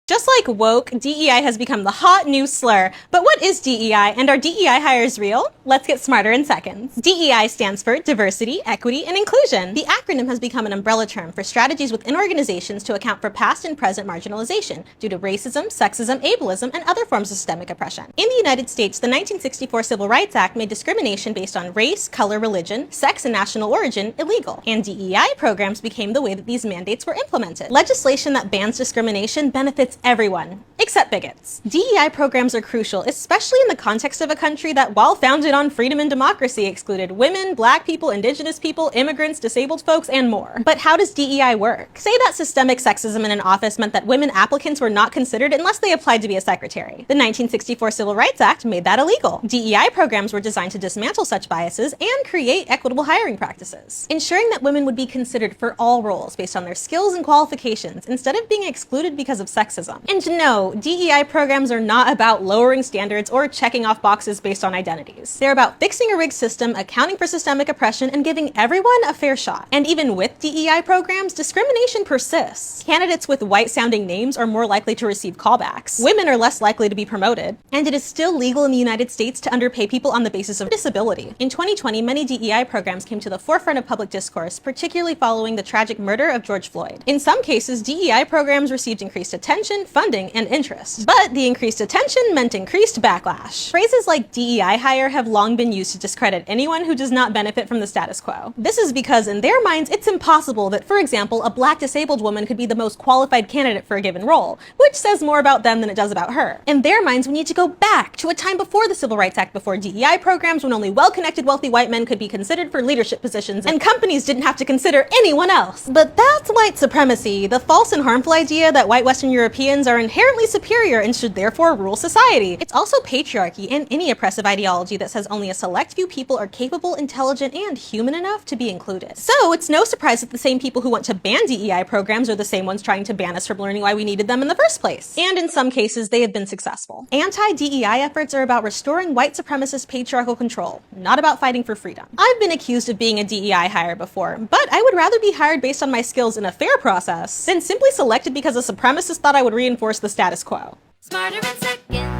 Just like woke, DEI has become the hot new slur. But what is DEI, and are DEI hires real? Let's get smarter in seconds. DEI stands for Diversity, Equity, and Inclusion. The acronym has become an umbrella term for strategies within organizations to account for past and present marginalization due to racism, sexism, ableism, and other forms of systemic oppression. In the United States, the 1964 Civil Rights Act made discrimination based on race, color, religion, sex, and national origin illegal, and DEI programs became the way that these mandates were implemented. Legislation that bans discrimination benefits everyone, except bigots. DEI programs are crucial, especially in the context of a country that, while founded on freedom and democracy, excluded women, black people, indigenous people, immigrants, disabled folks, and more. But how does DEI work? Say that systemic sexism in an office meant that women applicants were not considered unless they applied to be a secretary. The 1964 Civil Rights Act made that illegal. DEI programs were designed to dismantle such biases and create equitable hiring practices, ensuring that women would be considered for all roles based on their skills and qualifications instead of being excluded because of sexism. And no, DEI programs are not about lowering standards or checking off boxes based on identities. They're about fixing a rigged system, accounting for systemic oppression, and giving everyone a fair shot. And even with DEI programs, discrimination persists. Candidates with white-sounding names are more likely to receive callbacks. Women are less likely to be promoted. And it is still legal in the United States to underpay people on the basis of disability. In 2020, many DEI programs came to the forefront of public discourse, particularly following the tragic murder of George Floyd. In some cases, DEI programs received increased attention, funding, and interest. But the increased attention meant increased backlash. Phrases like DEI hire have long been used to discredit anyone who does not benefit from the status quo. This is because in their minds, it's impossible that, for example, a black disabled woman could be the most qualified candidate for a given role, which says more about them than it does about her. In their minds, we need to go back to a time before the Civil Rights Act, before DEI programs, when only well-connected wealthy white men could be considered for leadership positions, and companies didn't have to consider anyone else. But that's white supremacy, the false and harmful idea that white Western Europeans are inherently superior and should therefore rule society. It's also patriarchy and any oppressive ideology that says only a select few people are capable, intelligent, and human enough to be included. So it's no surprise that the same people who want to ban DEI programs are the same ones trying to ban us from learning why we needed them in the first place. And in some cases, they have been successful. Anti-DEI efforts are about restoring white supremacist patriarchal control, not about fighting for freedom. I've been accused of being a DEI hire before, but I would rather be hired based on my skills in a fair process than simply selected because a supremacist thought I would reinforce the status quo. Smarter in seconds.